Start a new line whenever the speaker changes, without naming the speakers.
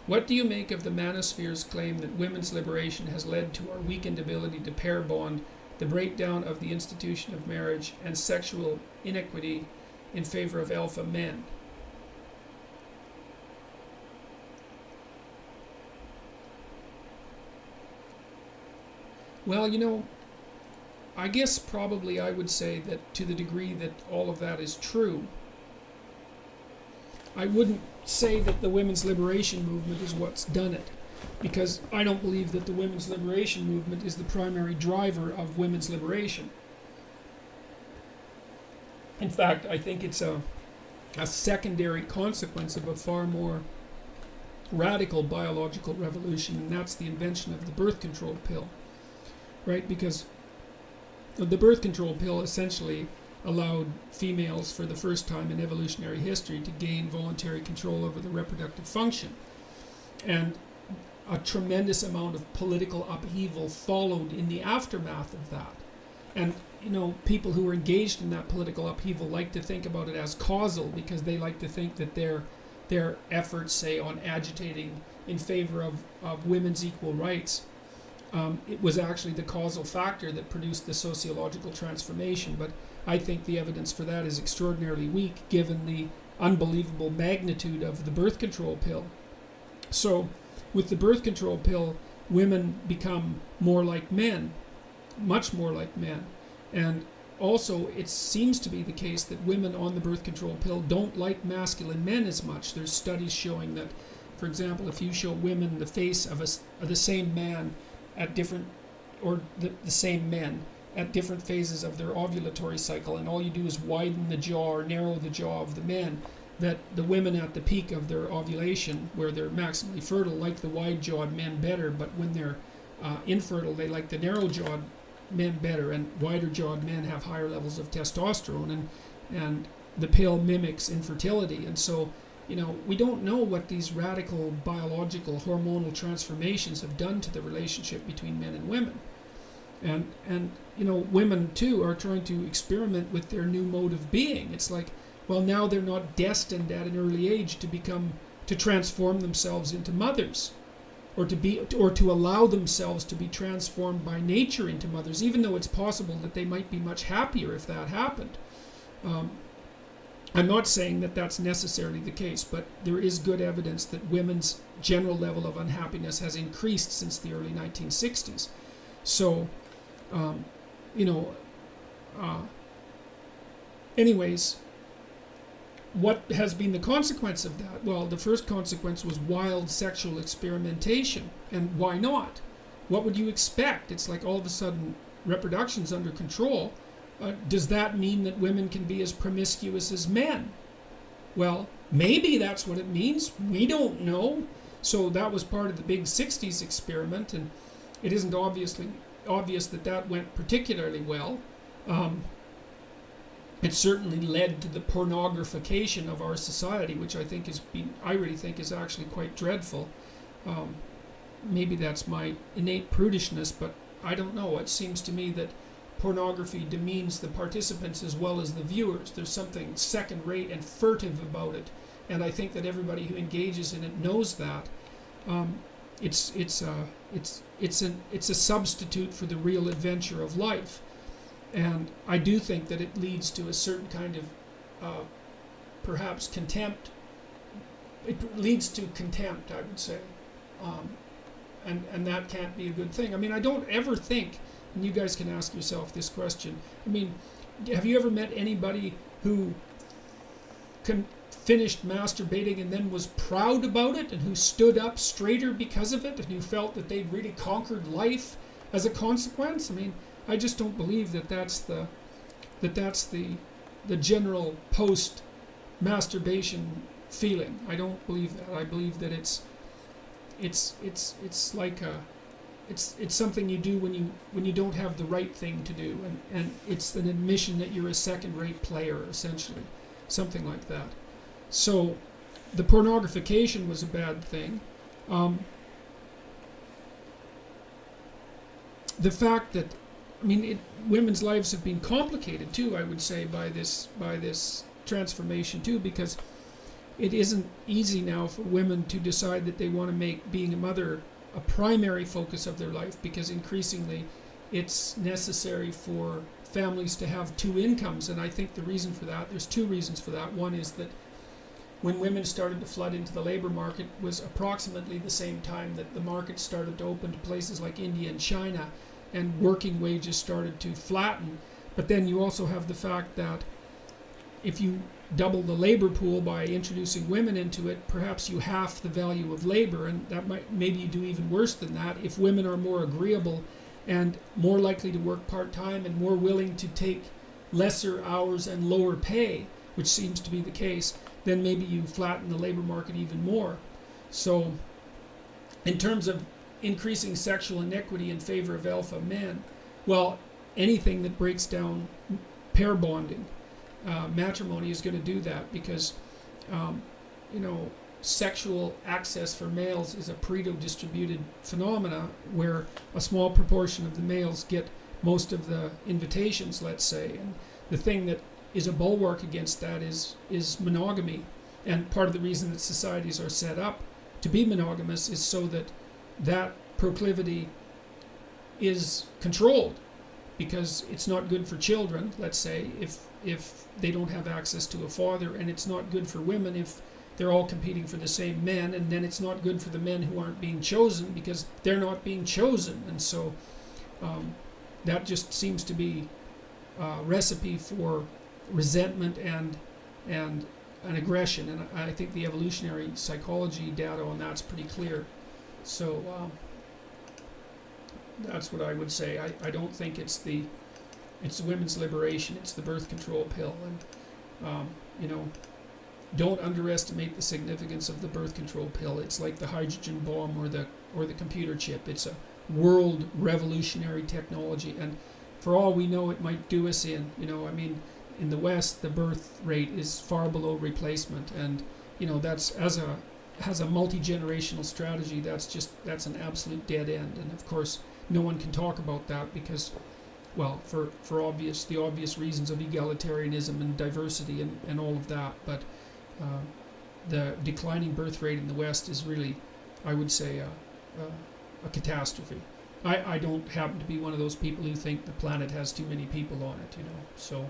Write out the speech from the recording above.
What do you make of the manosphere's claim that women's liberation has led to our weakened ability to pair bond, the breakdown of the institution of marriage, and sexual inequity in favor of alpha men? Well, I guess probably I would say that to the degree that all of that is true, I wouldn't say that the women's liberation movement is what's done it, because I don't believe that the women's liberation movement is the primary driver of women's liberation. In fact, I think it's a secondary consequence of a far more radical biological revolution, and that's the invention of the birth control pill, right? Because the birth control pill essentially allowed females for the first time in evolutionary history to gain voluntary control over their reproductive function. And a tremendous amount of political upheaval followed in the aftermath of that. And people who were engaged in that political upheaval like to think about it as causal, because they like to think that their efforts, say, on agitating in favor of women's equal rights, it was actually the causal factor that produced the sociological transformation. But I think the evidence for that is extraordinarily weak, given the unbelievable magnitude of the birth control pill. So, with the birth control pill, women become more like men, much more like men. And also, it seems to be the case that women on the birth control pill don't like masculine men as much. There's studies showing that, for example, if you show women the face of the same man at different, or the same men at different phases of their ovulatory cycle, and all you do is widen the jaw or narrow the jaw of the men, that the women at the peak of their ovulation, where they're maximally fertile, like the wide-jawed men better, but when they're infertile, they like the narrow-jawed men better, and wider-jawed men have higher levels of testosterone, and the pill mimics infertility. And so, we don't know what these radical biological hormonal transformations have done to the relationship between men and women. And women too are trying to experiment with their new mode of being. It's like, well, now they're not destined at an early age to transform themselves into mothers, or to allow themselves to be transformed by nature into mothers, even though it's possible that they might be much happier if that happened. I'm not saying that that's necessarily the case, but there is good evidence that women's general level of unhappiness has increased since the early 1960s. So, anyways, what has been the consequence of that? Well, the first consequence was wild sexual experimentation. And why not? What would you expect? It's like all of a sudden reproduction's under control. Does that mean that women can be as promiscuous as men? Well, maybe that's what it means. We don't know. So that was part of the big 60s experiment, and it isn't obvious that went particularly well. It certainly led to the pornographication of our society, which I really think is actually quite dreadful. Maybe that's my innate prudishness, but I don't know. It seems to me that pornography demeans the participants as well as the viewers. There's something second-rate and furtive about it, and I think that everybody who engages in it knows that. It's a substitute for the real adventure of life, and I do think that it leads to a certain kind of perhaps contempt. It leads to contempt, I would say, and that can't be a good thing. I mean, I don't ever think, and you guys can ask yourself this question, I mean, have you ever met anybody who finished masturbating and then was proud about it, and who stood up straighter because of it, and who felt that they'd really conquered life as a consequence? I mean, I just don't believe that's the general post-masturbation feeling. I don't believe that. I believe that it's like it's something you do when you don't have the right thing to do, and it's an admission that you're a second-rate player, essentially, something like that. So, the pornographication was a bad thing. The fact that, I mean, women's lives have been complicated too, I would say, by this transformation too, because it isn't easy now for women to decide that they want to make being a mother a primary focus of their life, because increasingly it's necessary for families to have two incomes. And I think the reason for that, there's two reasons for that. One is that when women started to flood into the labor market was approximately the same time that the market started to open to places like India and China, and working wages started to flatten. But then you also have the fact that if you double the labor pool by introducing women into it, perhaps you half the value of labor, and that maybe you do even worse than that. If women are more agreeable and more likely to work part-time and more willing to take lesser hours and lower pay, which seems to be the case, then maybe you flatten the labor market even more. So in terms of increasing sexual inequity in favor of alpha men, well, anything that breaks down pair bonding, matrimony is going to do that, because sexual access for males is a Pareto distributed phenomena, where a small proportion of the males get most of the invitations, let's say. And the thing that is a bulwark against that is monogamy. And part of the reason that societies are set up to be monogamous is so that that proclivity is controlled, because it's not good for children, let's say, if they don't have access to a father, and it's not good for women if they're all competing for the same men, and then it's not good for the men who aren't being chosen because they're not being chosen. And so that just seems to be a recipe for resentment and an aggression. And I think the evolutionary psychology data on that's pretty clear. So that's what I would say. I don't think it's the women's liberation, it's the birth control pill. And don't underestimate the significance of the birth control pill. It's like the hydrogen bomb or the computer chip. It's a world revolutionary technology, and for all we know, it might do us in. In the West, the birth rate is far below replacement, and that's as a multi-generational strategy. That's an absolute dead end. And of course, no one can talk about that because, well, for the obvious reasons of egalitarianism and diversity and all of that. But the declining birth rate in the West is really, I would say, a catastrophe. I don't happen to be one of those people who think the planet has too many people on it, So